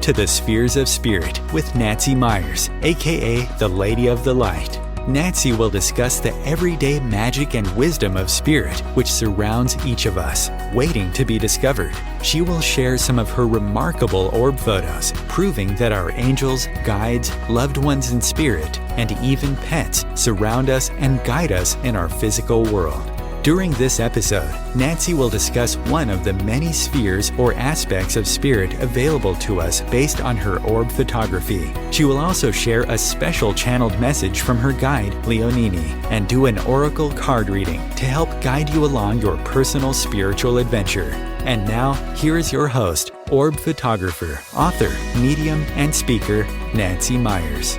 to the Spheres of Spirit with Nancy Myers, aka the Lady of the Light. Nancy will discuss the everyday magic and wisdom of spirit which surrounds each of us, waiting to be discovered. She will share some of her remarkable orb photos, proving that our angels, guides, loved ones in spirit, and even pets surround us and guide us in our physical world. During this episode, Nancy will discuss one of the many spheres or aspects of spirit available to us based on her orb photography. She will also share a special channeled message from her guide, Leonini, and do an oracle card reading to help guide you along your personal spiritual adventure. And now, here is your host, orb photographer, author, medium, and speaker, Nancy Myers.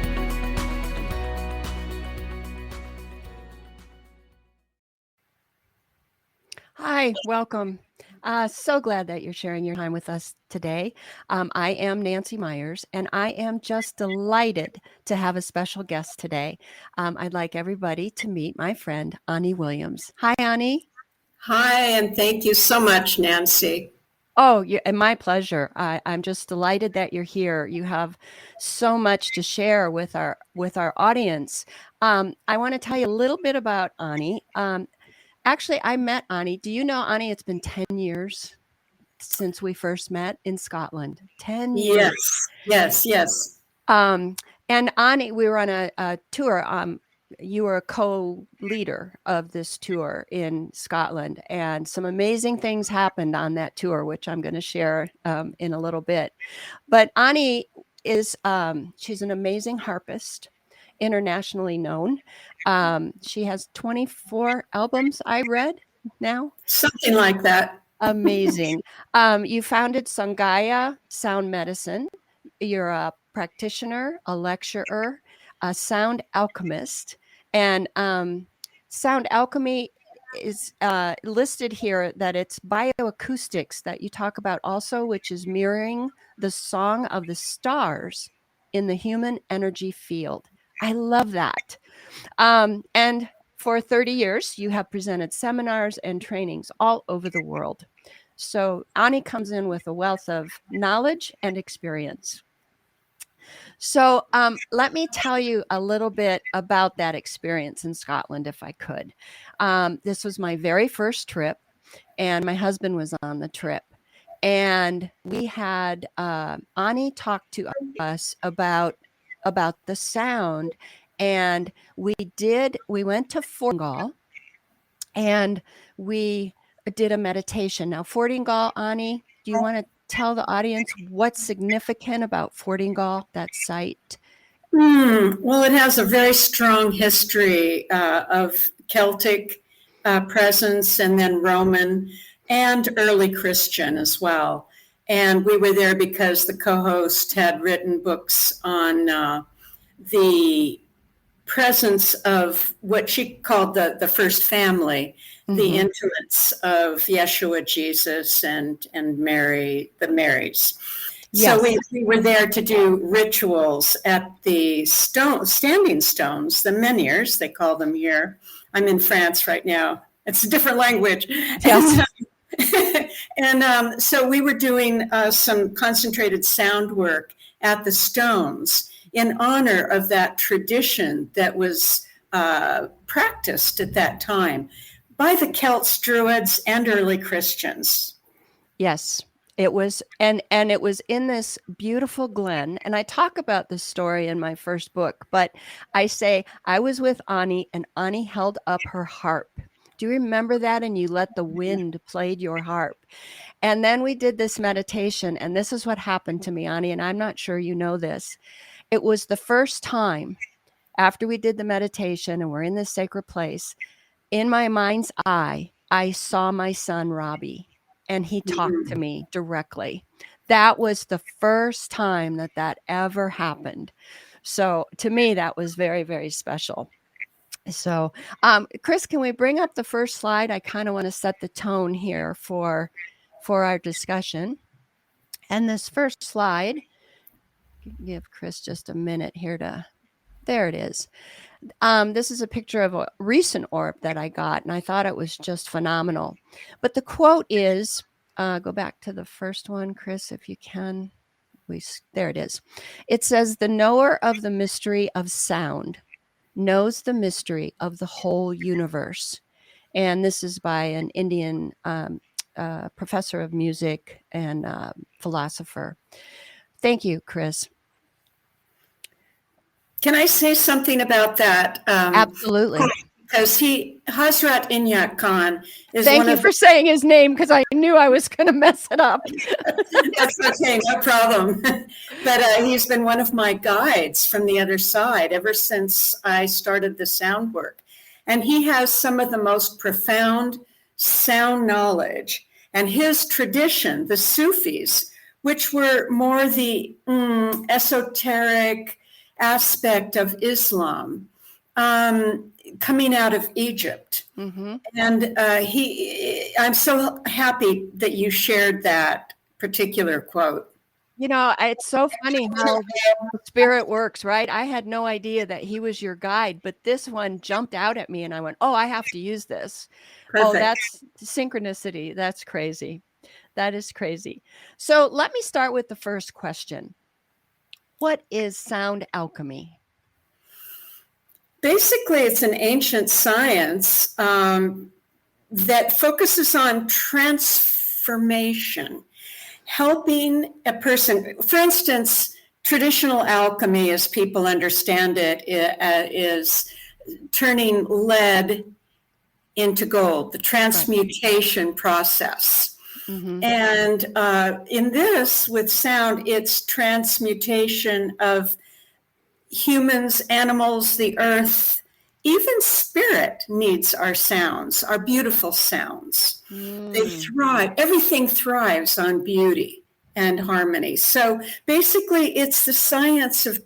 Hi, welcome. So glad that you're sharing your time with us today. I am Nancy Myers, and I am just delighted to have a special guest today. I'd like everybody to meet my friend, Ani Williams. Hi, Ani. Hi, and thank you so much, Nancy. Oh, yeah, and my pleasure. I'm just delighted that you're here. You have so much to share with our audience. I want to tell you a little bit about Ani. Actually, I met Ani. Do you know, Ani, it's been 10 years since we first met in Scotland. 10 years. Yes. And Ani, we were on a tour. You were a co-leader of this tour in Scotland, and some amazing things happened on that tour, which I'm going to share in a little bit. But Ani is, she's an amazing harpist, internationally known. She has 24 albums, I read now. Something like that. Amazing. You founded Sangaya Sound Medicine. You're a practitioner, a lecturer, a sound alchemist. And sound alchemy is listed here that it's bioacoustics that you talk about also, which is mirroring the song of the stars in the human energy field. I love that. And for 30 years, you have presented seminars and trainings all over the world. So Ani comes in with a wealth of knowledge and experience. So let me tell you a little bit about that experience in Scotland, if I could. This was my very first trip, and my husband was on the trip. And we had Ani talk to us about the sound. And we went to Fortingall, and we did a meditation. Now, Fortingall, Ani, do you want to tell the audience what's significant about Fortingall, that site? Well, it has a very strong history of Celtic presence, and then Roman and early Christian as well. And we were there because the co-host had written books on the presence of what she called the first family, the intimates of Yeshua, Jesus, and Mary, the Marys. Yes. So we were there to do rituals at the standing stones, the menhirs, they call them here. I'm in France right now. It's a different language. Yes. And so we were doing some concentrated sound work at the stones in honor of that tradition that was practiced at that time by the Celts, Druids, and early Christians. Yes, it was. And it was in this beautiful glen. And I talk about this story in my first book, but I say I was with Ani, and Ani held up her harp. Do you remember that? And you let the wind play your harp. And then we did this meditation, and this is what happened to me, Ani, and I'm not sure you know this. It was the first time after we did the meditation and we're in this sacred place, in my mind's eye, I saw my son, Robbie, and he talked to me directly. That was the first time that ever happened. So to me, that was very, very special. So, Chris, can we bring up the first slide? I kind of want to set the tone here for our discussion. And this first slide, give Chris just a minute here there it is. This is a picture of a recent orb that I got, and I thought it was just phenomenal. But the quote is, go back to the first one, Chris, if you can. There it is. It says, the knower of the mystery of sound knows the mystery of the whole universe. And this is by an Indian professor of music and philosopher. Thank you, Chris. Can I say something about that? Absolutely. Because Hazrat Inayat Khan is Thank you for saying his name, because I knew I was going to mess it up. That's okay, no problem. But he's been one of my guides from the other side ever since I started the sound work. And he has some of the most profound sound knowledge. And his tradition, the Sufis, which were more the esoteric aspect of Islam, coming out of Egypt. Mm-hmm. And I'm so happy that you shared that particular quote. You know, it's so funny how spirit works, right? I had no idea that he was your guide, but this one jumped out at me and I went, oh, I have to use this. Perfect. Oh, that's synchronicity. That's crazy. That is crazy. So let me start with the first question. What is sound alchemy? Basically, it's an ancient science that focuses on transformation, helping a person. For instance, traditional alchemy, as people understand it, is turning lead into gold, the transmutation process. Mm-hmm. And in this, with sound, it's transmutation of humans, animals, the earth, even spirit needs our sounds, our beautiful sounds. They thrive. Everything thrives on beauty and harmony. So basically, it's the science of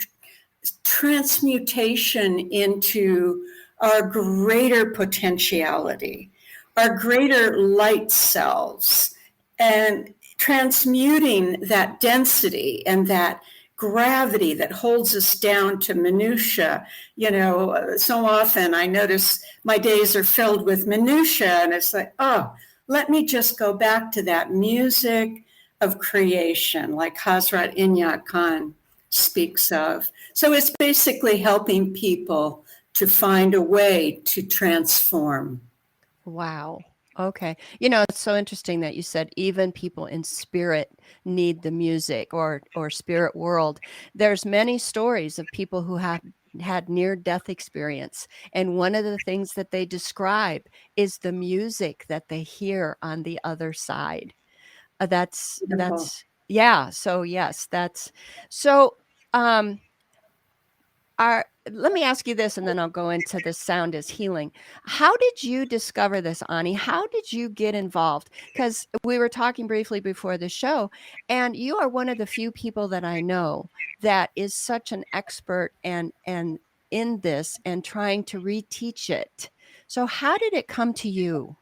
transmutation into our greater potentiality, our greater light selves, and transmuting that density and that gravity that holds us down to minutia. You know, so often I notice my days are filled with minutia, and it's like, oh, let me just go back to that music of creation, like Hazrat Inayat Khan speaks of. So it's basically helping people to find a way to transform. Wow. Okay. You know, it's so interesting that you said even people in spirit need the music or spirit world. There's many stories of people who have had near-death experience. And one of the things that they describe is the music that they hear on the other side. Yeah. So yes, let me ask you this, and then I'll go into the sound as healing. How did you discover this, Ani? How did you get involved? Because we were talking briefly before the show, and you are one of the few people that I know that is such an expert and in this and trying to reteach it. So how did it come to you?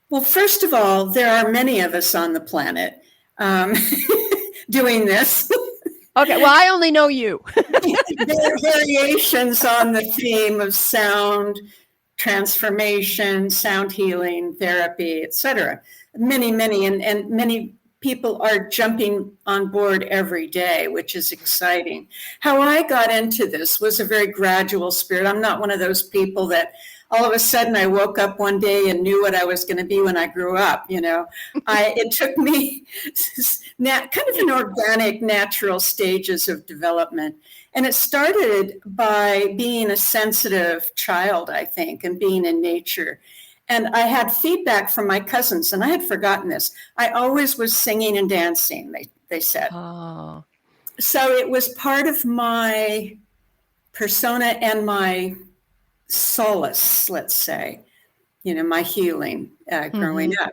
Well, first of all, there are many of us on the planet doing this. Okay, well, I only know you. There are variations on the theme of sound transformation, sound healing, therapy, etc. Many, and many people are jumping on board every day, which is exciting. How I got into this was a very gradual spirit. I'm not one of those people that all of a sudden I woke up one day and knew what I was going to be when I grew up. You know, it took me kind of an organic, natural stages of development. And it started by being a sensitive child, I think, and being in nature. And I had feedback from my cousins, and I had forgotten this. I always was singing and dancing, they said. Oh. So it was part of my persona and my solace, let's say, you know, my healing growing up.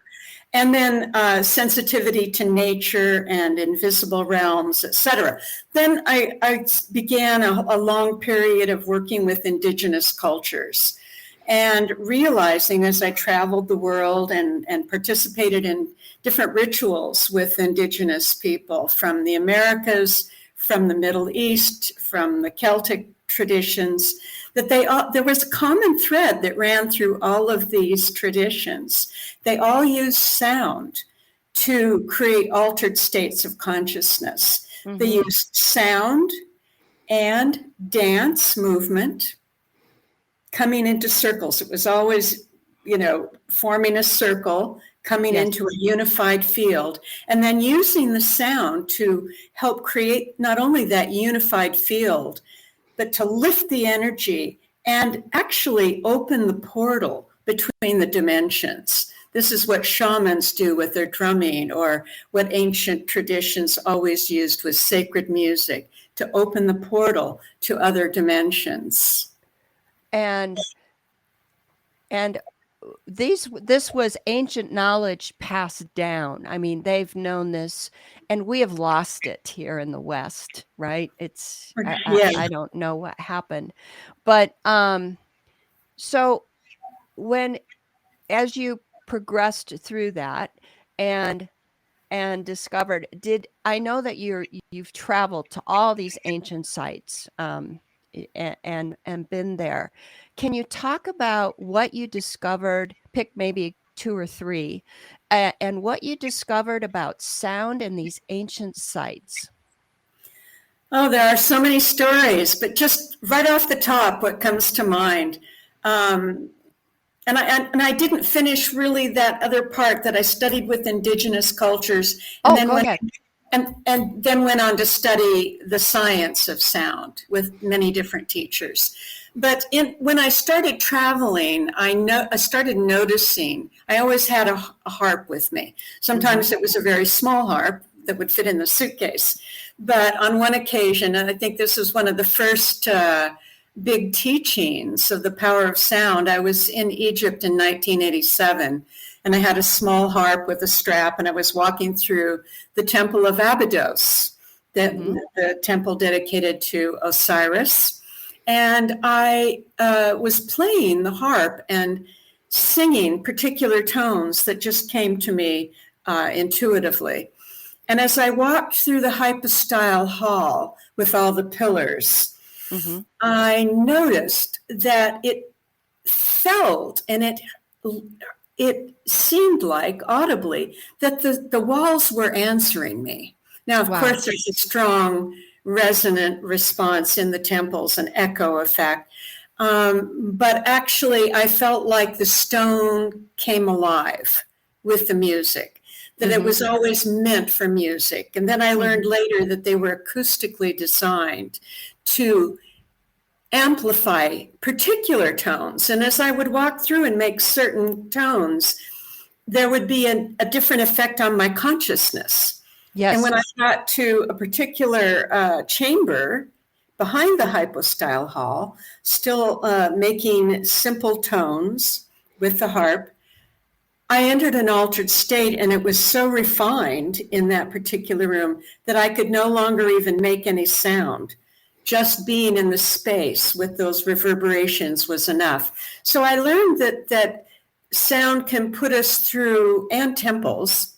And then sensitivity to nature and invisible realms, etc. Then I began a long period of working with indigenous cultures and realizing as I traveled the world and participated in different rituals with indigenous people from the Americas, from the Middle East, from the Celtic traditions, that there was a common thread that ran through all of these traditions. They all use sound to create altered states of consciousness. They used sound and dance movement coming into circles. It was always, forming a circle, coming into a unified field, and then using the sound to help create not only that unified field, but to lift the energy and actually open the portal between the dimensions. This is what shamans do with their drumming, or what ancient traditions always used with sacred music, to open the portal to other dimensions. And this was ancient knowledge passed down. I mean, they've known this, and we have lost it here in the West, right? I don't know what happened, but so as you progressed through that and discovered, I know that you've traveled to all these ancient sites and been there. Can you talk about what you discovered? Pick maybe 2 or 3, and what you discovered about sound in these ancient sites. Oh, there are so many stories, but just right off the top, what comes to mind. And I didn't finish really that other part that I studied with indigenous cultures. And go ahead. And then went on to study the science of sound with many different teachers. But when I started traveling, I started noticing, I always had a harp with me. Sometimes it was a very small harp that would fit in the suitcase. But on one occasion, and I think this was one of the first big teachings of the power of sound, I was in Egypt in 1987. And I had a small harp with a strap, and I was walking through the temple of Abydos, the temple dedicated to Osiris. And I was playing the harp and singing particular tones that just came to me intuitively. And as I walked through the hypostyle hall with all the pillars, I noticed that it felt, and it seemed like audibly that the walls were answering me. Now, of course, there's a strong resonant response in the temples, an echo effect. But actually, I felt like the stone came alive with the music, that it was always meant for music. And then I learned later that they were acoustically designed to amplify particular tones. And as I would walk through and make certain tones, there would be a different effect on my consciousness. Yes. And when I got to a particular chamber behind the hypostyle hall, still making simple tones with the harp, I entered an altered state, and it was so refined in that particular room that I could no longer even make any sound. Just being in the space with those reverberations was enough. So I learned that sound can put us through, and temples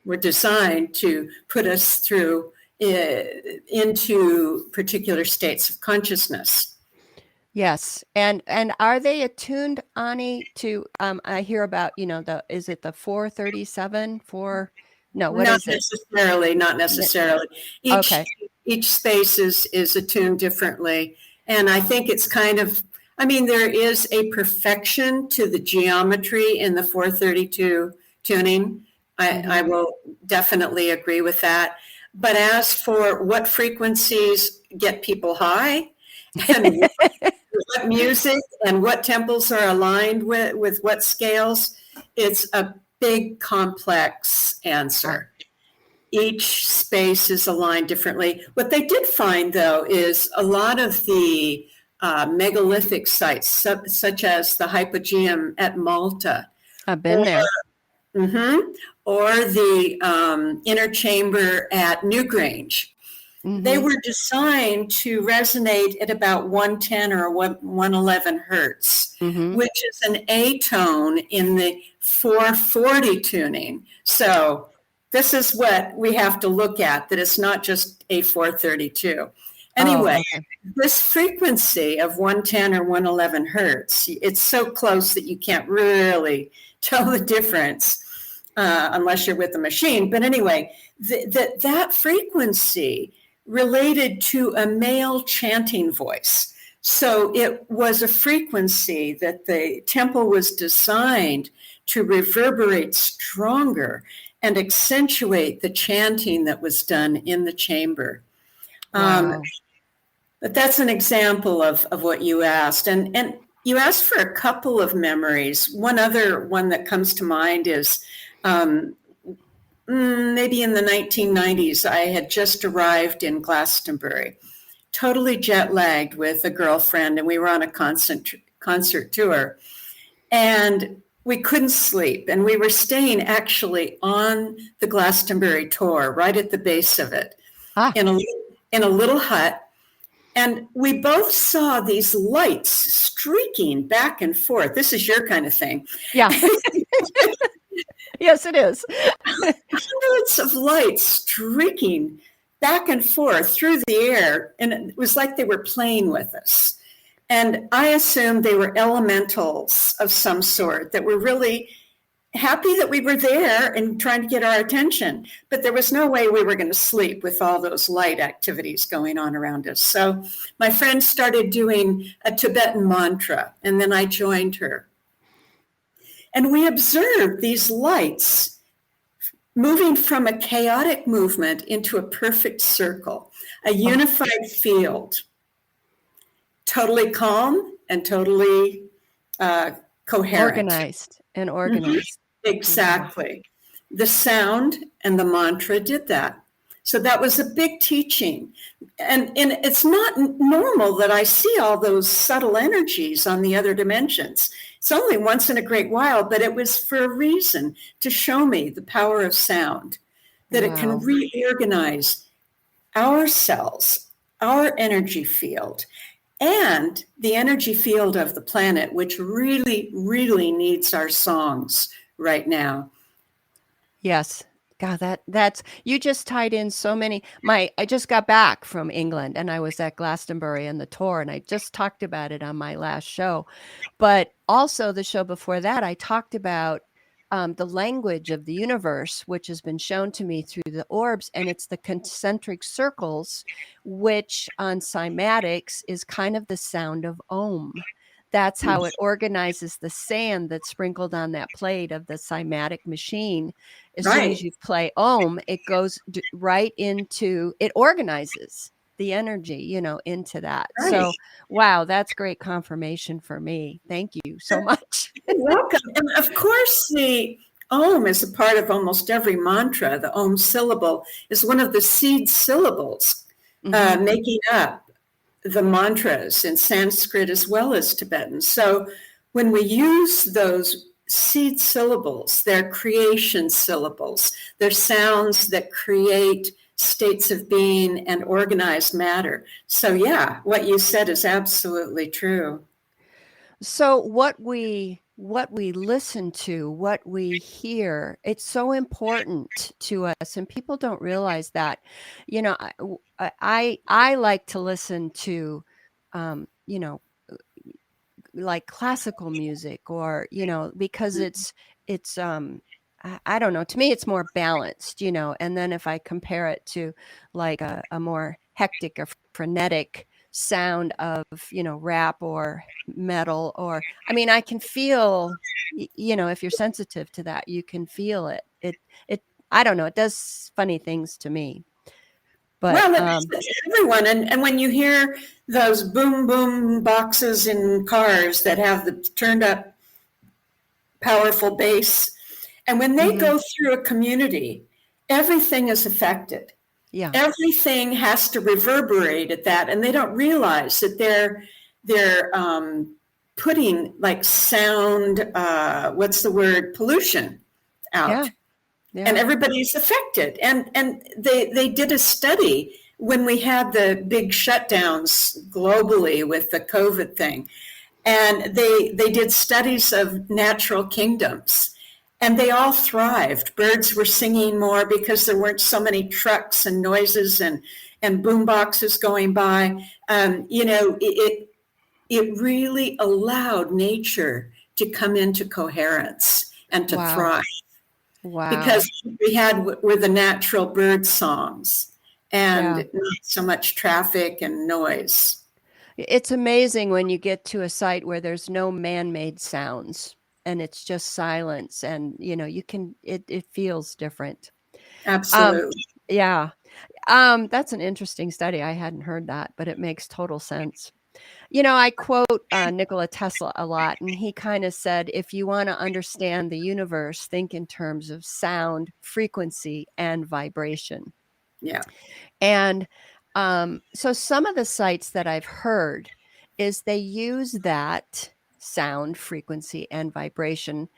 were designed to put us through into particular states of consciousness. Yes. And are they attuned, Ani, to, I hear about, is it the 437? No, what not is it? Not necessarily. Each space is attuned differently. And I think it's there is a perfection to the geometry in the 432 tuning. I will definitely agree with that. But as for what frequencies get people high, and what music and what temples are aligned with what scales, it's a big, complex answer. Each space is aligned differently. What they did find, though, is a lot of the megalithic sites, such as the Hypogeum at Malta. I've been there. Or the inner chamber at Newgrange. They were designed to resonate at about 110 or 111 hertz, which is an A tone in the 440 tuning. So this is what we have to look at, that it's not just a 432. Anyway, this frequency of 110 or 111 hertz, it's so close that you can't really tell the difference. unless you're with a machine. But anyway, that frequency related to a male chanting voice. So it was a frequency that the temple was designed to reverberate stronger and accentuate the chanting that was done in the chamber. Wow. But that's an example of what you asked. And you asked for a couple of memories. One other one that comes to mind is maybe in the 1990s, I had just arrived in Glastonbury, totally jet lagged with a girlfriend, and we were on a concert tour. And we couldn't sleep. And we were staying actually on the Glastonbury tour, right at the base of it, in a little hut. And we both saw these lights streaking back and forth. This is your kind of thing. Yeah. Yes, it is. Hundreds of lights streaking back and forth through the air. And it was like they were playing with us. And I assumed they were elementals of some sort that were really happy that we were there and trying to get our attention. But there was no way we were going to sleep with all those light activities going on around us. So my friend started doing a Tibetan mantra, and then I joined her. And we observed these lights moving from a chaotic movement into a perfect circle, a unified field. Totally calm and totally coherent. Organized and organized. Exactly. The sound and the mantra did that. So that was a big teaching. And it's not normal that I see all those subtle energies on the other dimensions. It's only once in a great while, but it was for a reason, to show me the power of sound, that it can reorganize our cells, our energy field, and the energy field of the planet, which really, really needs our songs right now. Yes. God, that's you just tied in so many. I just got back from England and I was at Glastonbury and the tour, and I just talked about it on my last show. But also the show before that, I talked about the language of the universe, which has been shown to me through the orbs, and it's the concentric circles, which on cymatics is kind of the sound of Om. That's how it organizes the sand that's sprinkled on that plate of the cymatic machine. As soon as you play Om, it goes right into, it organizes the energy, into that. Right. So, wow, that's great confirmation for me. Thank you so much. You're welcome. And of course, the Om is a part of almost every mantra. The Om syllable is one of the seed syllables making up the mantras in Sanskrit as well as Tibetan. So when we use those seed syllables, they're creation syllables. They're sounds that create states of being and organized matter. So yeah, what you said is absolutely true. So what we listen to, what we hear, it's so important to us, and people don't realize that. I like to listen to, like classical music, or because it's I don't know. To me, it's more balanced, And then if I compare it to like a more hectic or frenetic sound of rap or metal, or I can feel, if you're sensitive to that, you can feel it. It I don't know, it does funny things to me. But well, everyone, and when you hear those boom boom boxes in cars that have the turned up powerful bass, and when they go through a community, everything is affected. Yeah. Everything has to reverberate at that, and they don't realize that they're putting like sound, pollution out. Yeah. Yeah. And everybody's affected. And they did a study when we had the big shutdowns globally with the COVID thing. And they did studies of natural kingdoms. And they all thrived. Birds were singing more because there weren't so many trucks and noises and boom boxes going by. It really allowed nature to come into coherence and to thrive. Wow. because we had were the natural bird songs and Yeah. not so much traffic and noise. It's amazing when you get to a site where there's no man-made sounds and it's just silence, and it feels different. Um, Absolutely. yeah. That's an interesting study. I hadn't heard that, but it makes total sense. I quote Nikola Tesla a lot, and he kind of said, if you want to understand the universe, think in terms of sound, frequency, and vibration. Yeah. And so some of the sites that I've heard is they use that sound, frequency, and vibration.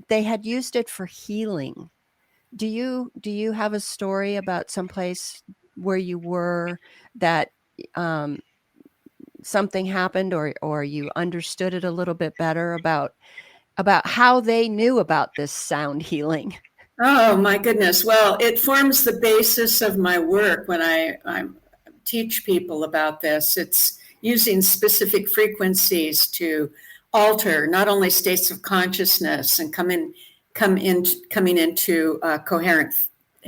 They had used it for healing. Do you have a story about someplace where you were that um, something happened, or you understood it a little bit better about how they knew about this sound healing? Oh my goodness. Well, it forms the basis of my work when I teach people about this. It's using specific frequencies to alter not only states of consciousness and coming into a coherent,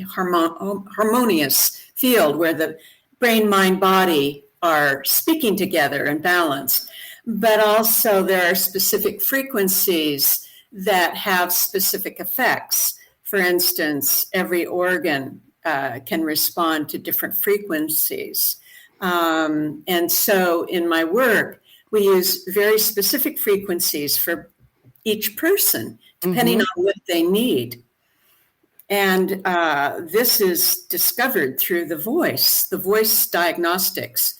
harmonious field where the brain, mind, body are speaking together in balance. But also there are specific frequencies that have specific effects. For instance, every organ can respond to different frequencies. And so in my work, we use very specific frequencies for each person, depending on what they need. And this is discovered through the voice diagnostics.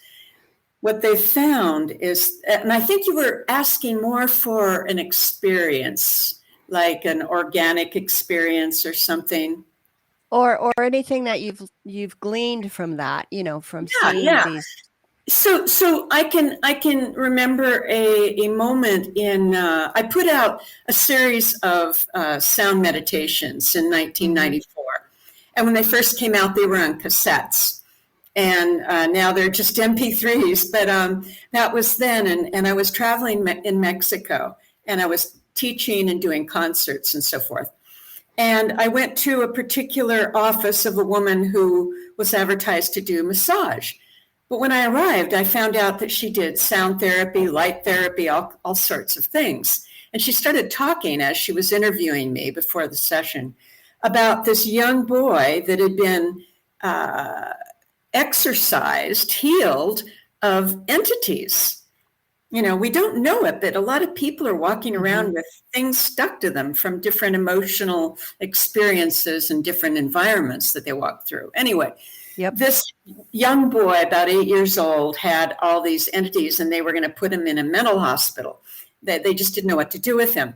What they found is, and I think you were asking more for an experience, like an organic experience or something. Or anything that you've gleaned from that, from seeing Yeah. these. So I can remember a moment in I put out a series of sound meditations in 1994, and when they first came out, they were on cassettes, and now they're just MP3s. But that was then, and I was traveling in Mexico, and I was teaching and doing concerts and so forth. And I went to a particular office of a woman who was advertised to do massage. But when I arrived, I found out that she did sound therapy, light therapy, all sorts of things. And she started talking as she was interviewing me before the session about this young boy that had been exorcised, healed of entities. We don't know it, but a lot of people are walking around with things stuck to them from different emotional experiences and different environments that they walk through. Anyway, this young boy, about 8 years old, had all these entities, and they were going to put him in a mental hospital. They just didn't know what to do with him.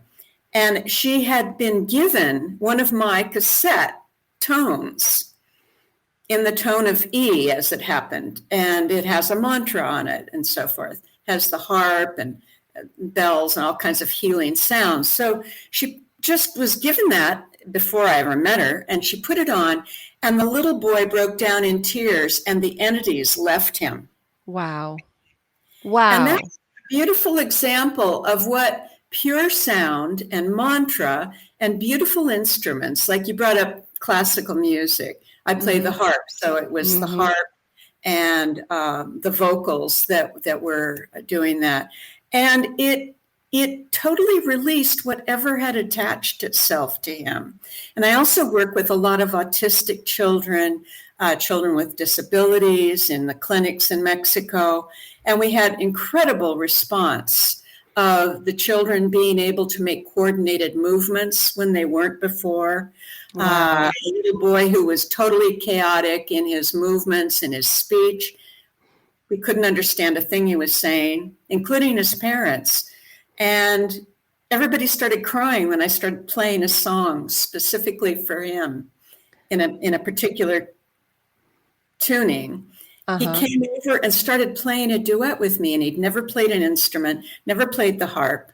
And she had been given one of my cassette tones in the tone of E, as it happened, and it has a mantra on it and so forth. Has the harp and bells and all kinds of healing sounds. So she just was given that before I ever met her, and she put it on, and the little boy broke down in tears, and the entities left him. Wow. And that's a beautiful example of what pure sound and mantra and beautiful instruments, like you brought up classical music. I play the harp, so it was the harp and the vocals that were doing that. And it totally released whatever had attached itself to him. And I also work with a lot of autistic children, children with disabilities in the clinics in Mexico. And we had incredible response of the children being able to make coordinated movements when they weren't before. A little boy who was totally chaotic in his movements and his speech. We couldn't understand a thing he was saying, including his parents. And everybody started crying when I started playing a song specifically for him in a particular tuning. He came over and started playing a duet with me, and he'd never played an instrument, never played the harp.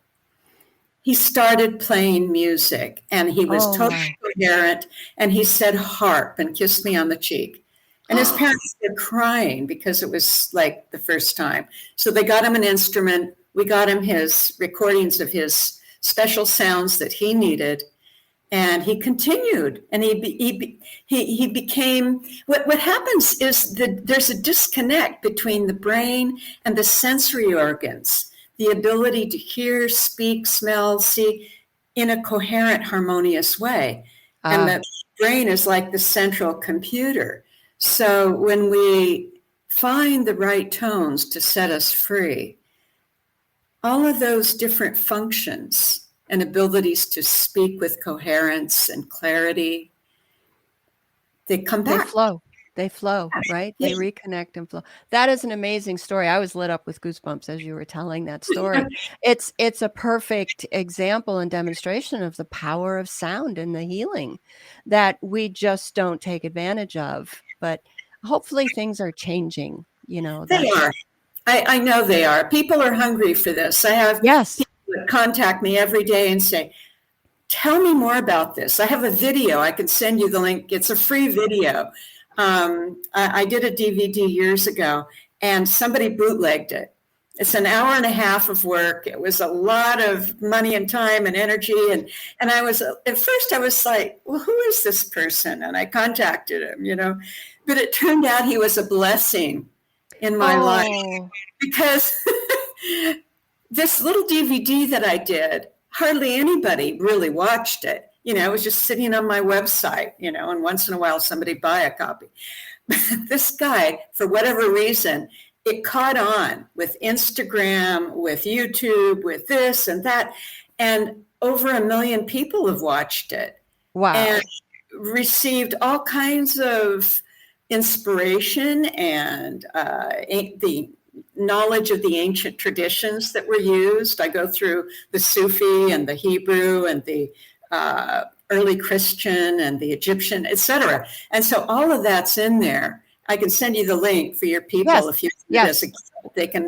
He started playing music, and he was totally coherent, and he said harp and kissed me on the cheek. And his parents were crying because it was like the first time. So they got him an instrument. We got him his recordings of his special sounds that he needed. And he continued, and he became, what happens is that there's a disconnect between the brain and the sensory organs, the ability to hear, speak, smell, see in a coherent, harmonious way. And the brain is like the central computer. So when we find the right tones to set us free, all of those different functions and abilities to speak with coherence and clarity, they come back. They flow, right? They reconnect and flow. That is an amazing story. I was lit up with goosebumps as you were telling that story. It's a perfect example and demonstration of the power of sound and the healing that we just don't take advantage of. But hopefully things are changing, They are. I know they are. People are hungry for this. I have people that contact me every day and say, tell me more about this. I have a video. I can send you the link. It's a free video. I did a DVD years ago, and somebody bootlegged it. It's an hour and a half of work. It was a lot of money and time and energy. And I was, at first I was like, well, who is this person? And I contacted him, but it turned out he was a blessing in my life, because this little DVD that I did, hardly anybody really watched it. It was just sitting on my website, and once in a while somebody buy a copy. This guy, for whatever reason, it caught on with Instagram, with YouTube, with this and that. And over 1 million people have watched it. Wow. And received all kinds of inspiration and the knowledge of the ancient traditions that were used. I go through the Sufi and the Hebrew and the early Christian and the Egyptian, etc. And so all of that's in there. I can send you the link for your people if you they can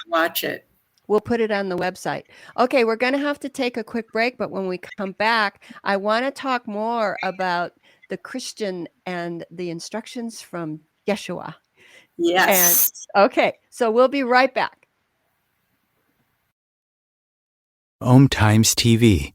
watch it. We'll put it on the website. Okay, we're going to have to take a quick break, but when we come back, I want to talk more about the Christian and the instructions from Yeshua. Yes. Okay, so we'll be right back. OMTimes TV.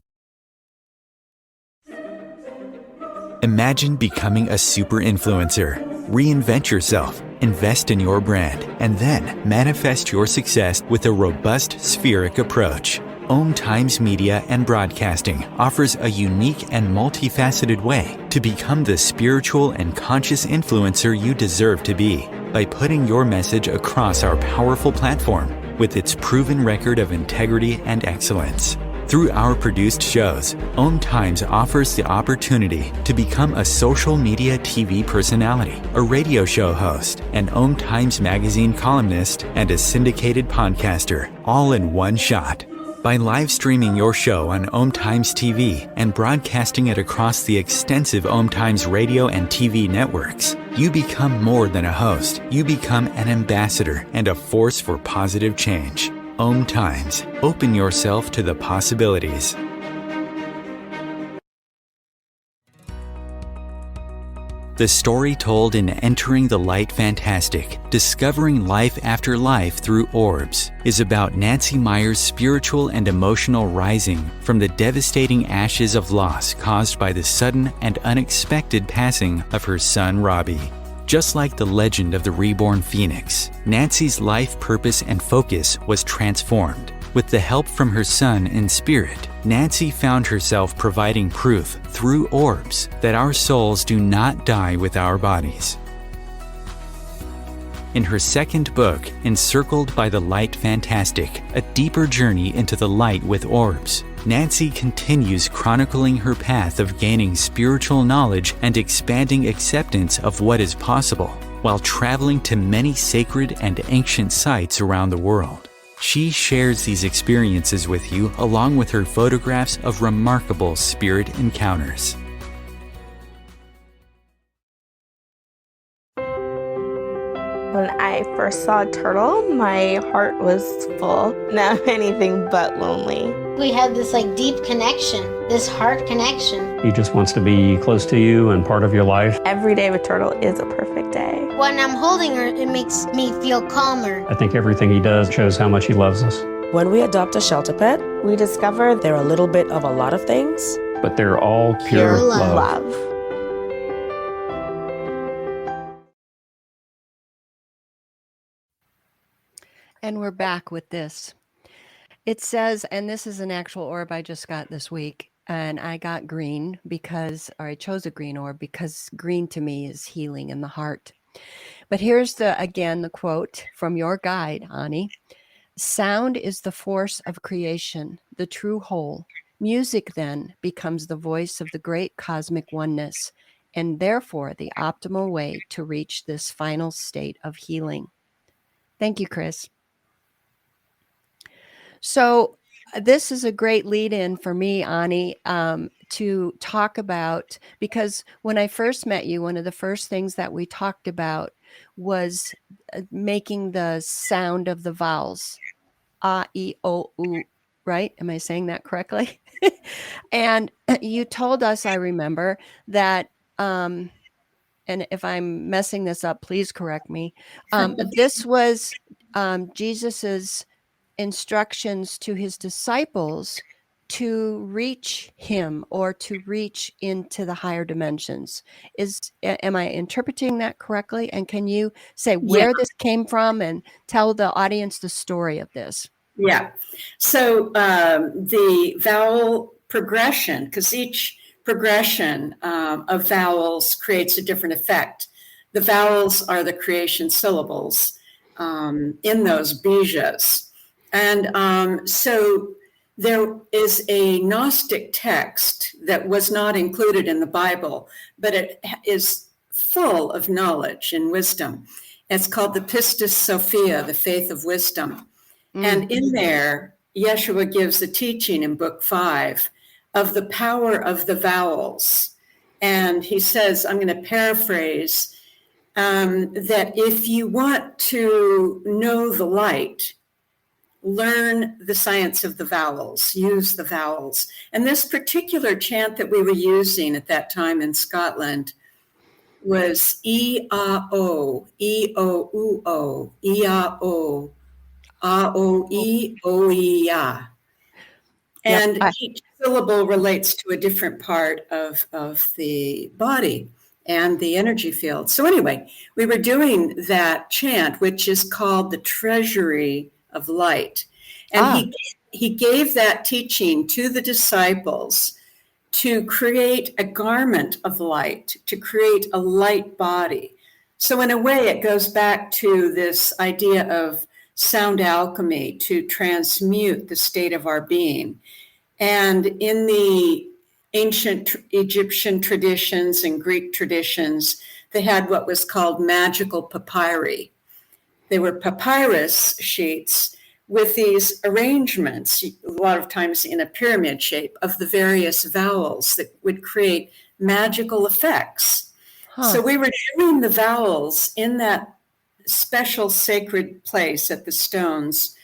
Imagine becoming a super influencer. Reinvent yourself, invest in your brand, and then manifest your success with a robust spheric approach. OMTimes Media and Broadcasting offers a unique and multifaceted way to become the spiritual and conscious influencer you deserve to be by putting your message across our powerful platform with its proven record of integrity and excellence. Through our produced shows, OMTimes offers the opportunity to become a social media TV personality, a radio show host, an OMTimes magazine columnist, and a syndicated podcaster, all in one shot. By live streaming your show on OMTimes TV and broadcasting it across the extensive OMTimes radio and TV networks, you become more than a host. You become an ambassador and a force for positive change. OMTimes. Open yourself to the possibilities. The story told in Entering the Light Fantastic, Discovering Life After Life Through Orbs, is about Nancy Meyer's spiritual and emotional rising from the devastating ashes of loss caused by the sudden and unexpected passing of her son Robbie. Just like the legend of the reborn phoenix, Nancy's life purpose and focus was transformed. With the help from her son in spirit, Nancy found herself providing proof through orbs that our souls do not die with our bodies. In her second book, Encircled by the Light Fantastic, A Deeper Journey into the Light with Orbs, Nancy continues chronicling her path of gaining spiritual knowledge and expanding acceptance of what is possible, while traveling to many sacred and ancient sites around the world. She shares these experiences with you along with her photographs of remarkable spirit encounters. When I first saw a turtle, my heart was full. Now I'm anything but lonely. We had this deep connection, this heart connection. He just wants to be close to you and part of your life. Every day with Turtle is a perfect day. When I'm holding her, it makes me feel calmer. I think everything he does shows how much he loves us. When we adopt a shelter pet, We discover they're a little bit of a lot of things, but they're all pure Pure love. Love. And we're back with this. It says, and this is an actual orb I just got this week, and I got green or I chose a green orb because green to me is healing in the heart. But here's the quote from your guide, Ani. Sound is the force of creation, the true whole. Music then becomes the voice of the great cosmic oneness, and therefore the optimal way to reach this final state of healing. Thank you, Chris. So this is a great lead-in for me, Ani, to talk about, because when I first met you, one of the first things that we talked about was making the sound of the vowels, a, e, o, u, right? Am I saying that correctly? And you told us, I remember, that, and if I'm messing this up, please correct me. This was Jesus's instructions to his disciples to reach him or to reach into the higher dimensions. Am I interpreting that correctly? And can you say where this came from and tell the audience the story of this? Yeah. So the vowel progression, because each progression of vowels creates a different effect. The vowels are the creation syllables in those bijas. And so there is a Gnostic text that was not included in the Bible, but it is full of knowledge and wisdom. It's called the Pistis Sophia, the faith of wisdom. And in there, Yeshua gives a teaching in book 5 of the power of the vowels. And he says, I'm going to paraphrase, that if you want to know the light, learn the science of the vowels, use the vowels. And this particular chant that we were using at that time in Scotland was E-A-O, E-O-U-O, E-A-O, A-O-E, O-E-A. And each syllable relates to a different part of the body and the energy field. So anyway, we were doing that chant, which is called the Treasury of Light. And he gave that teaching to the disciples to create a garment of light, to create a light body. So in a way, it goes back to this idea of sound alchemy, to transmute the state of our being. And in the ancient Egyptian traditions and Greek traditions, they had what was called magical papyri. They were papyrus sheets with these arrangements, a lot of times in a pyramid shape, of the various vowels that would create magical effects. So we were doing the vowels in that special sacred place at the stones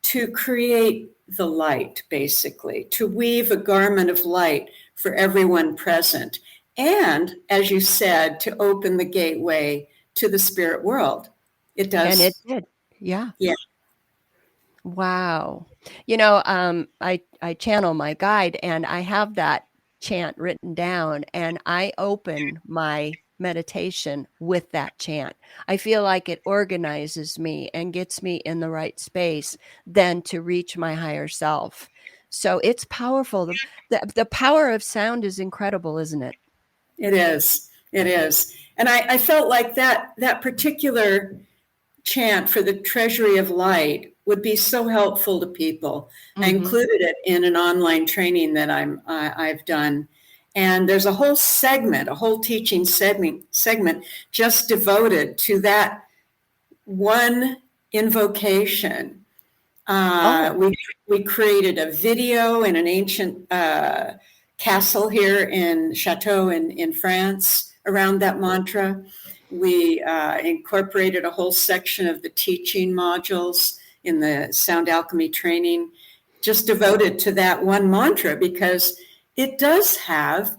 to create the light, basically, to weave a garment of light for everyone present. And, as you said, to open the gateway to the spirit world. It does. And it did. Yeah. Yeah. Wow. You know, I channel my guide and I have that chant written down and I open my meditation with that chant. I feel like it organizes me and gets me in the right space then to reach my higher self. So it's powerful. The power of sound is incredible, isn't it? It is. It is. And I felt like that particular chant for the Treasury of Light would be so helpful to people. I included it in an online training that I've done. And there's a whole segment, a whole teaching segment just devoted to that one invocation. We created a video in an ancient castle here in Chateau in France around that mantra. We incorporated a whole section of the teaching modules in the Sound Alchemy training, just devoted to that one mantra, because it does have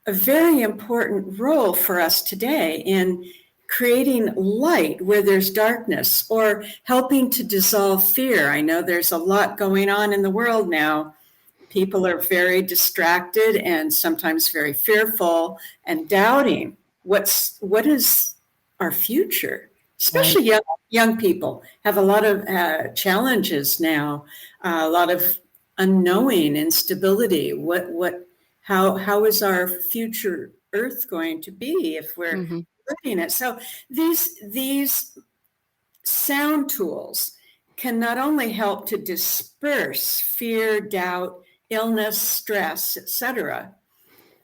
a very important role for us today in creating light where there's darkness, or helping to dissolve fear. I know there's a lot going on in the world now, people are very distracted and sometimes very fearful and doubting what is our future. Especially young people have a lot of challenges now, a lot of unknowing, instability. How is our future Earth going to be if we're looking at? So these sound tools can not only help to disperse fear, doubt, illness, stress, etc.,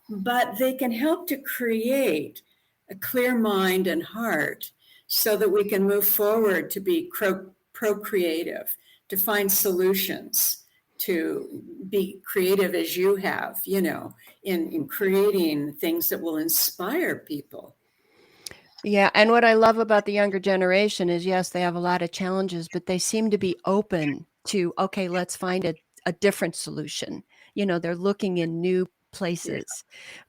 but they can help to create a clear mind and heart so that we can move forward to be procreative, to find solutions, to be creative as you have, in creating things that will inspire people. Yeah. And what I love about the younger generation is, yes, they have a lot of challenges, but they seem to be open to, okay, let's find a different solution. They're looking in new places.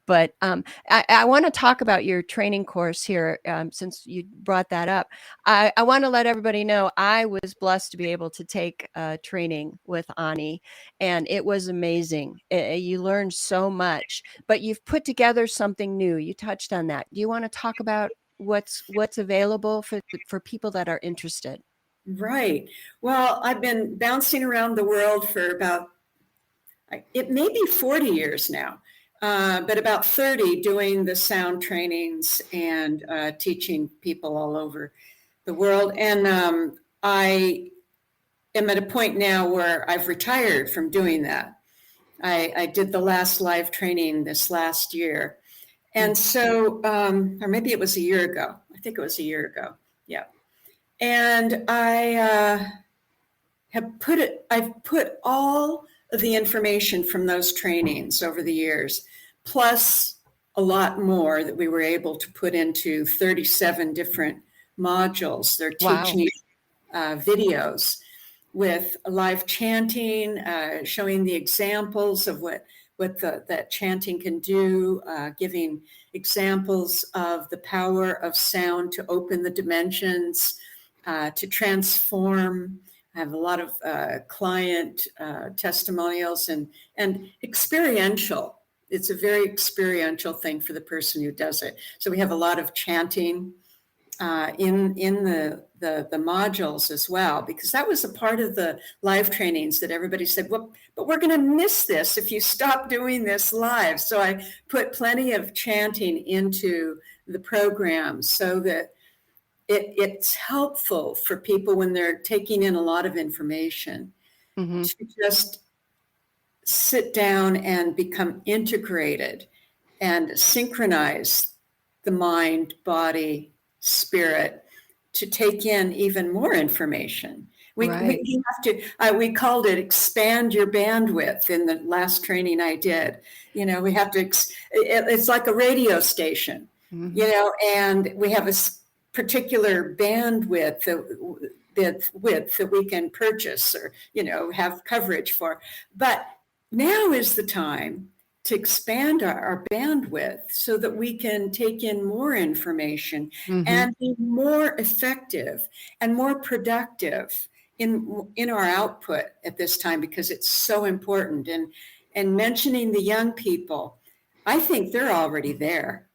But I want to talk about your training course here, since you brought that up. I want to let everybody know I was blessed to be able to take training with Ani, and it was amazing. You learned so much, but you've put together something new. You touched on that. Do you want to talk about what's available for people that are interested? Right. Well, I've been bouncing around the world for about, it may be 40 years now, but about 30 doing the sound trainings and teaching people all over the world. And I am at a point now where I've retired from doing that. I did the last live training this last year. And so, or maybe it was a year ago. I think it was a year ago. Yeah. And I've put all of the information from those trainings over the years, plus a lot more that we were able to put into 37 different modules. They're teaching videos with live chanting, showing the examples of what that chanting can do, giving examples of the power of sound to open the dimensions, to transform. I have a lot of client testimonials and experiential. It's a very experiential thing for the person who does it. So we have a lot of chanting in the modules as well, because that was a part of the live trainings that everybody said, well, but we're going to miss this if you stop doing this live. So I put plenty of chanting into the program so that it's helpful for people when they're taking in a lot of information to just sit down and become integrated and synchronize the mind, body, spirit to take in even more information. We have to, we called it expand your bandwidth in the last training I did. We have to, it's like a radio station, and we have a particular bandwidth that we can purchase or, have coverage for. But now is the time to expand our bandwidth so that we can take in more information and be more effective and more productive in our output at this time, because it's so important. And mentioning the young people, I think they're already there.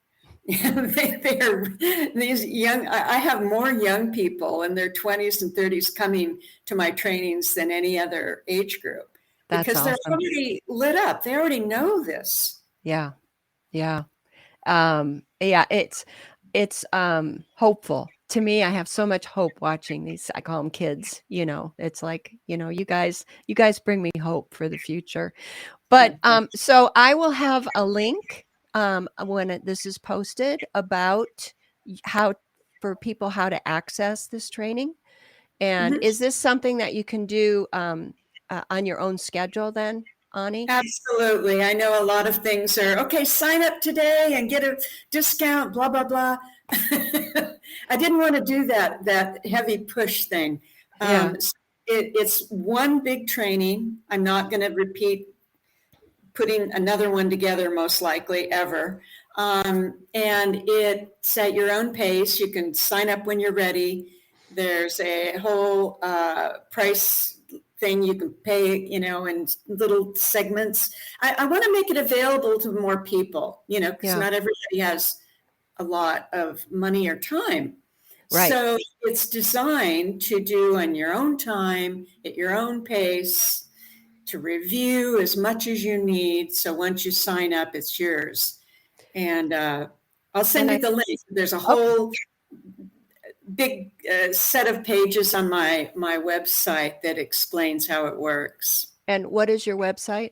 They're these young. I have more young people in their 20s and 30s coming to my trainings than any other age group. That's because awesome. They're already lit up. They already know this. Yeah. It's hopeful to me. I have so much hope watching these. I call them kids. It's like, you guys bring me hope for the future. But so I will have a link when this is posted about how to access this training. And is this something that you can do on your own schedule then, Ani? Absolutely. I know a lot of things are, okay, sign up today and get a discount, blah, blah, blah. I didn't want to do that heavy push thing. It's one big training. I'm not going to repeat putting another one together most likely ever. And it's at your own pace. You can sign up when you're ready. There's a whole price thing you can pay, in little segments. I want to make it available to more people, because not everybody has a lot of money or time. Right. So it's designed to do on your own time, at your own pace, to review as much as you need. So once you sign up, it's yours. And I'll send you the link. There's a whole big set of pages on my website that explains how it works. And what is your website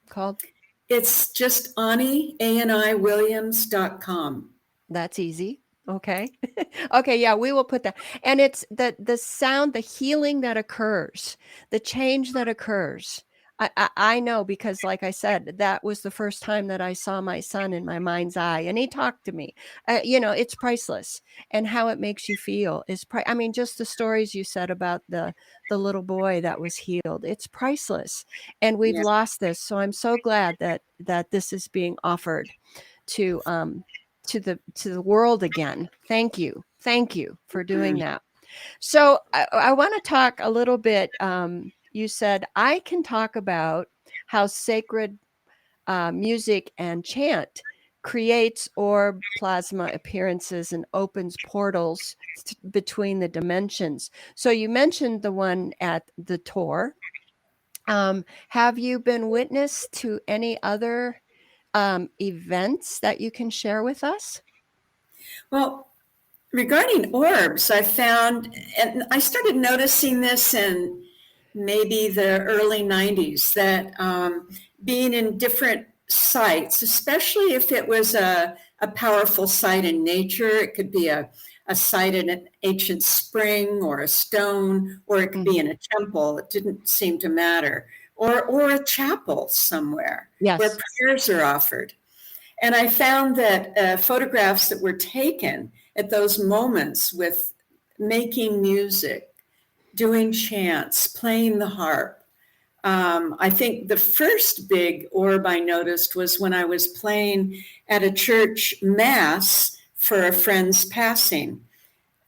called? It's just AniWilliams.com. That's easy. Okay. Okay. Yeah, we will put that. And it's the sound, the healing that occurs, the change that occurs. I know, because like I said, that was the first time that I saw my son in my mind's eye, and he talked to me. It's priceless, and how it makes you feel is just the stories you said about the little boy that was healed. It's priceless, and we've lost this. So I'm so glad that this is being offered to the world again. Thank you for doing that. So I want to talk a little bit. You said I can talk about how sacred music and chant creates orb plasma appearances and opens portals between the dimensions. So you mentioned the one at the tour. Have you been witness to any other events that you can share with us? Well, regarding orbs, I found, and I started noticing this in maybe the early 90s, that being in different sites, especially if it was a powerful site in nature, it could be a site in an ancient spring or a stone, or it could be in a temple. It didn't seem to matter. Or a chapel somewhere where prayers are offered. And I found that photographs that were taken at those moments with making music, doing chants, playing the harp. I think the first big orb I noticed was when I was playing at a church mass for a friend's passing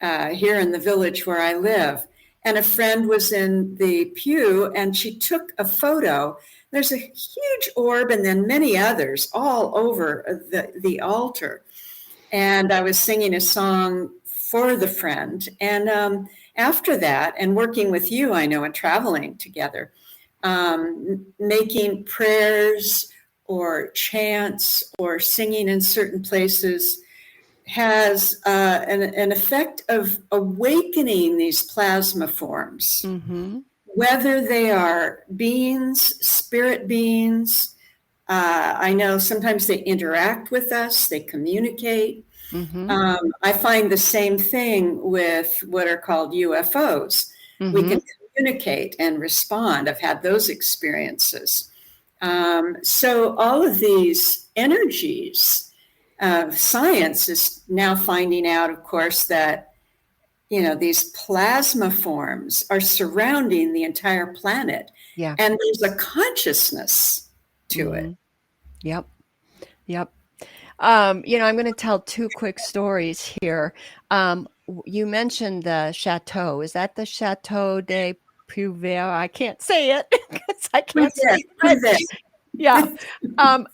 here in the village where I live. And a friend was in the pew, and she took a photo. There's a huge orb and then many others all over the altar. And I was singing a song for the friend. And after that, and working with you, I know, and traveling together, making prayers or chants or singing in certain places has an effect of awakening these plasma forms, whether they are beings, spirit beings. I know sometimes they interact with us, they communicate. I find the same thing with what are called UFOs. We can communicate and respond. I've had those experiences. So all of these energies, science is now finding out, of course, that, these plasma forms are surrounding the entire planet. Yeah. And there's a consciousness to it. Yep. I'm going to tell two quick stories here. You mentioned the chateau. Is that the Chateau de Prouvaire? I can't say it because I can't speak French. Yeah.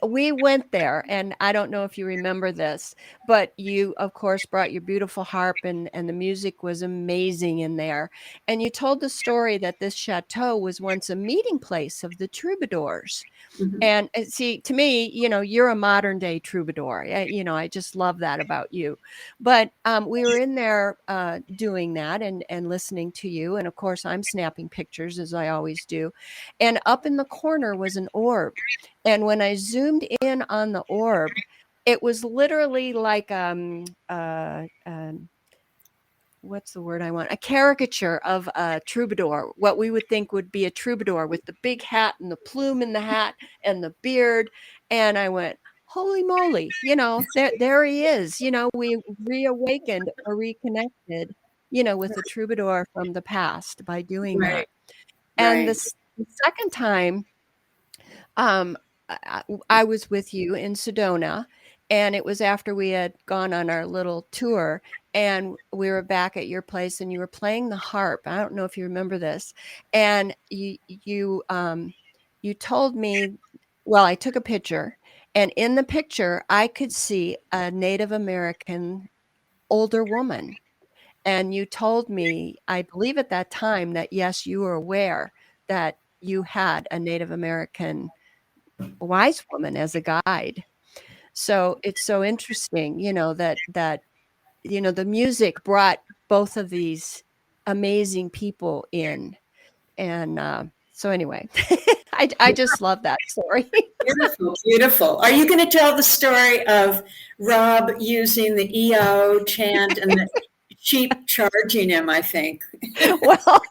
We went there, and I don't know if you remember this, but you, of course, brought your beautiful harp, and the music was amazing in there. And you told the story that this chateau was once a meeting place of the troubadours. And see, to me, you're a modern day troubadour. I just love that about you. But we were in there doing that and listening to you. And of course, I'm snapping pictures, as I always do. And up in the corner was an orb. And when I zoomed in on the orb, it was literally like what's the word I want? A caricature of a troubadour, what we would think would be a troubadour, with the big hat and the plume in the hat and the beard. And I went, holy moly, there he is. We reawakened or reconnected, with the troubadour from the past by doing that. And the second time, I was with you in Sedona, And it was after we had gone on our little tour, and we were back at your place, and you were playing the harp. I don't know if you remember this. And you told me, well, I took a picture, and in the picture I could see a Native American older woman. And you told me, I believe at that time, that yes, you were aware that you had a Native American wise woman as a guide. So it's so interesting, that the music brought both of these amazing people in. And so anyway, I just love that story. Beautiful, beautiful. Are you going to tell the story of Rob using the EO chant and the sheep charging him, I think? Well,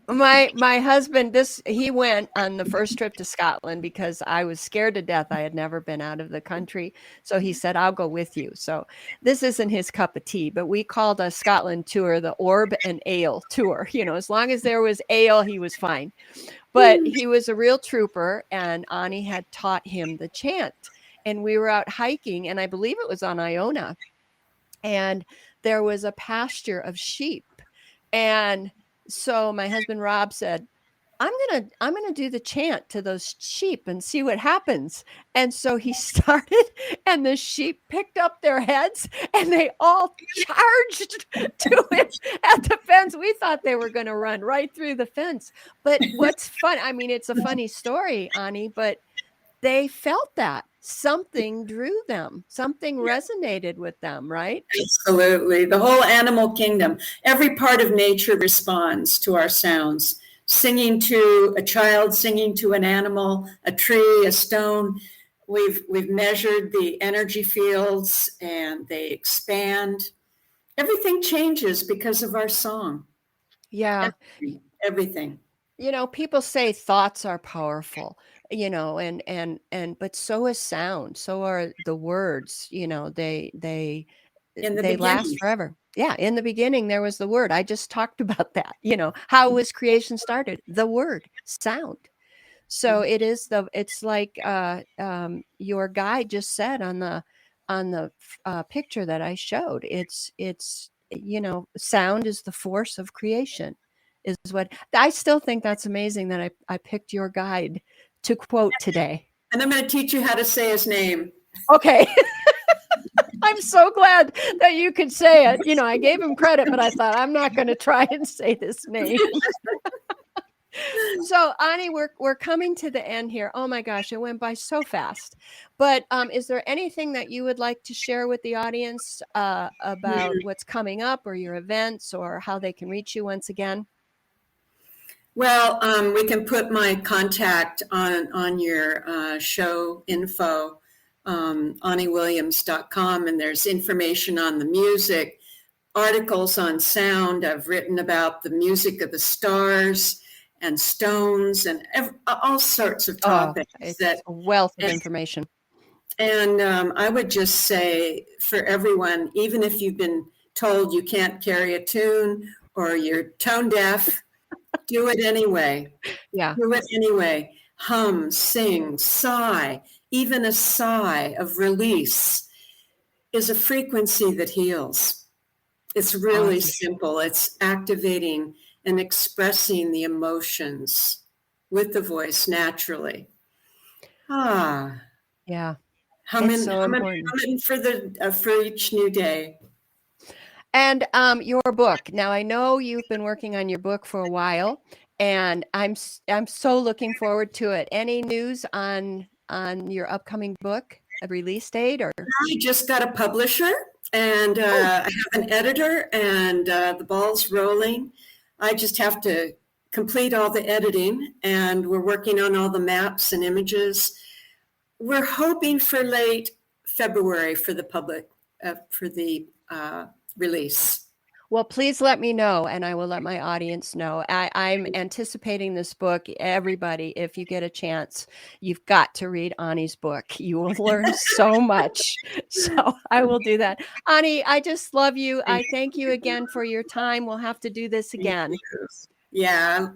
my husband, he went on the first trip to Scotland because I was scared to death. I had never been out of the country. So he said, I'll go with you. So this isn't his cup of tea, but we called a Scotland tour the Orb and Ale tour. As long as there was ale, he was fine. But he was a real trooper, and Ani had taught him the chant. And we were out hiking, and I believe it was on Iona. And there was a pasture of sheep. And so my husband Rob said, I'm gonna do the chant to those sheep and see what happens. And so he started, and the sheep picked up their heads, and they all charged to him at the fence. We thought they were going to run right through the fence. But what's fun? I mean, it's a funny story, Ani, but they felt that something drew them, something resonated with them, right? Absolutely. The whole animal kingdom, every part of nature responds to our sounds. Singing to a child, singing to an animal, a tree, a stone. We've measured the energy fields, and they expand. Everything changes because of our song. Yeah. Everything. People say thoughts are powerful, but so is sound. So are the words, they last forever. Yeah. In the beginning, there was the word. I just talked about that. How was creation started? The word, sound. So it's like your guide just said on the picture that I showed. It's sound is the force of creation, is what I still think. That's amazing that I picked your guide to quote today. And I'm going to teach you how to say his name. Okay. I'm so glad that you could say it. I gave him credit, but I thought, I'm not going to try and say this name. So, Ani, we're coming to the end here. Oh my gosh, it went by so fast. But is there anything that you would like to share with the audience about what's coming up, or your events, or how they can reach you once again? Well, we can put my contact on your show info, AniWilliams.com, and there's information on the music, articles on sound. I've written about the music of the stars and stones and all sorts of topics. It's a wealth of information. And I would just say for everyone, even if you've been told you can't carry a tune or you're tone deaf, do it anyway. Yeah. Do it anyway. Hum, sing, sigh. Even a sigh of release is a frequency that heals. It's really simple. It's activating and expressing the emotions with the voice naturally. Yeah. Humming for each new day. And your book. Now, I know you've been working on your book for a while, and I'm so looking forward to it. Any news on your upcoming book, a release date? Or I just got a publisher, and I have an editor, and the ball's rolling. I just have to complete all the editing, and we're working on all the maps and images. We're hoping for late February for the public, for the release. Well, please let me know, and I will let my audience know. I'm anticipating this book. Everybody, if you get a chance, you've got to read Ani's book. You will learn so much. So I will do that. Ani, I just love you. I thank you again for your time. We'll have to do this again. Yeah.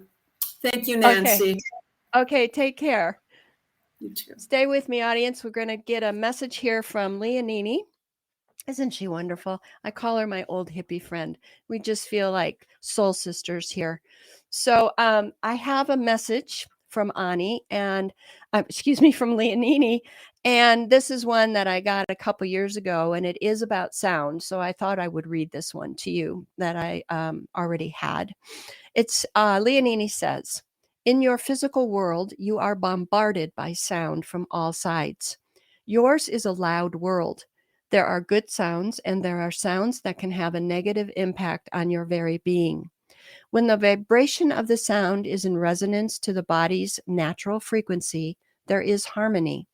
Thank you, Nancy. Okay, take care. You too. Stay with me, audience. We're going to get a message here from Leonini. Isn't she wonderful? I call her my old hippie friend. We just feel like soul sisters here. So I have a message from Ani and, from Leonini. And this is one that I got a couple years ago, and it is about sound. So I thought I would read this one to you that I already had. It's Leonini says, in your physical world, you are bombarded by sound from all sides. Yours is a loud world. There are good sounds, and there are sounds that can have a negative impact on your very being. When the vibration of the sound is in resonance to the body's natural frequency, there is harmony.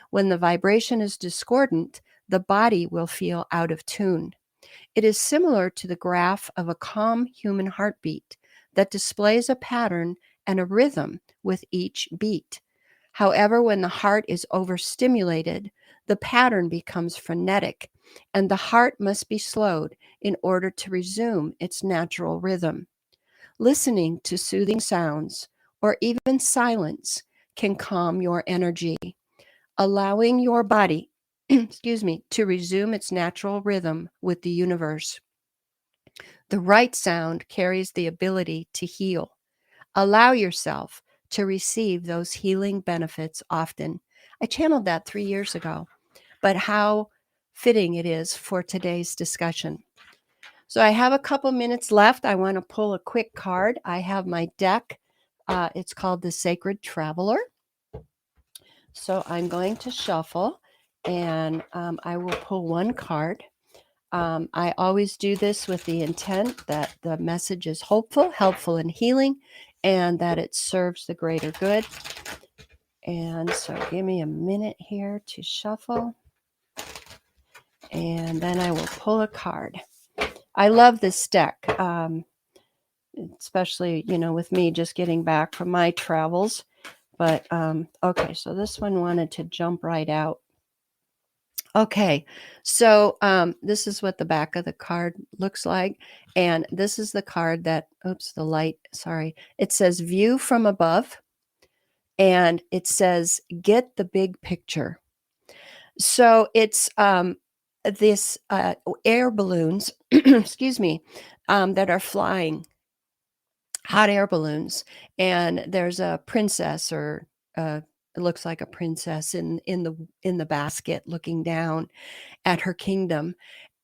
When the vibration is discordant, the body will feel out of tune. It is similar to the graph of a calm human heartbeat that displays a pattern and a rhythm with each beat. However, when the heart is overstimulated, the pattern becomes frenetic, and the heart must be slowed in order to resume its natural rhythm. Listening to soothing sounds, or even silence, can calm your energy, allowing your body, to resume its natural rhythm with the universe. The right sound carries the ability to heal. Allow yourself to receive those healing benefits often. I channeled that 3 years ago, but how fitting it is for today's discussion. So I have a couple minutes left. I want to pull a quick card. I have my deck. It's called the Sacred Traveler. So I'm going to shuffle, and I will pull one card. I always do this with the intent that the message is hopeful, helpful, and healing, and that it serves the greater good. And so give me a minute here to shuffle, and then I will pull a card. I love this deck, especially, with me just getting back from my travels. But, okay, so this one wanted to jump right out. Okay, so this is what the back of the card looks like. And this is the card that, it says view from above. And it says get the big picture. So it's this air balloons, that are flying, hot air balloons. And there's a princess, or it looks like a princess in the basket looking down at her kingdom.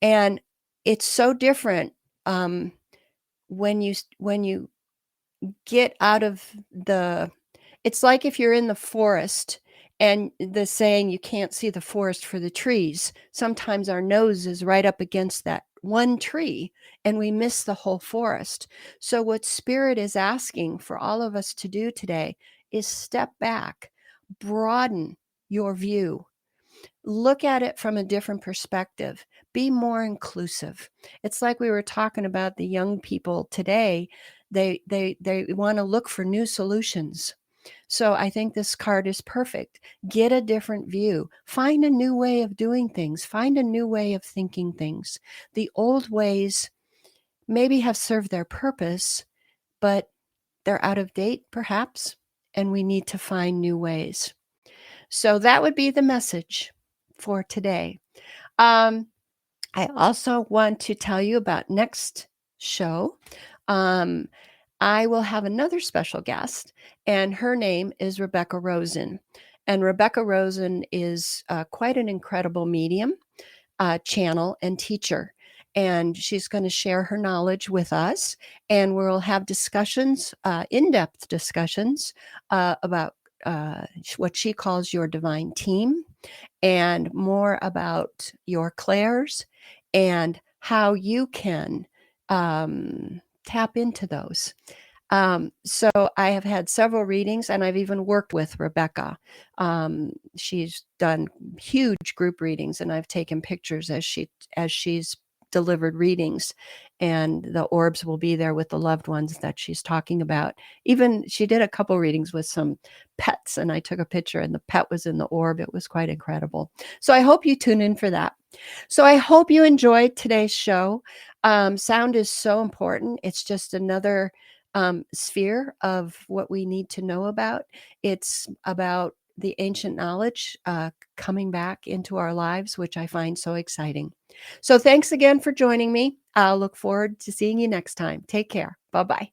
And it's so different when you get out of it's like if you're in the forest, and the saying, you can't see the forest for the trees. Sometimes our nose is right up against that one tree and we miss the whole forest. So what Spirit is asking for all of us to do today is step back, broaden your view, look at it from a different perspective, be more inclusive. It's like we were talking about the young people today. They want to look for new solutions. So I think this card is perfect. Get a different view. Find a new way of doing things. Find a new way of thinking things. The old ways maybe have served their purpose, but they're out of date, perhaps, and we need to find new ways. So that would be the message for today. I also want to tell you about next show. I will have another special guest, and her name is Rebecca Rosen. And Rebecca Rosen is quite an incredible medium, channel, and teacher. And she's going to share her knowledge with us, and we'll have discussions, in-depth discussions about what she calls your divine team, and more about your clairs and how you can tap into those. So I have had several readings, and I've even worked with Rebecca. She's done huge group readings, and I've taken pictures as she's delivered readings, and the orbs will be there with the loved ones that she's talking about. Even she did a couple readings with some pets, and I took a picture, and the pet was in the orb. It was quite incredible. So I hope you tune in for that. So I hope you enjoyed today's show. Sound is so important. It's just another sphere of what we need to know about. It's about the ancient knowledge coming back into our lives, which I find so exciting. So thanks again for joining me. I'll look forward to seeing you next time. Take care. Bye-bye.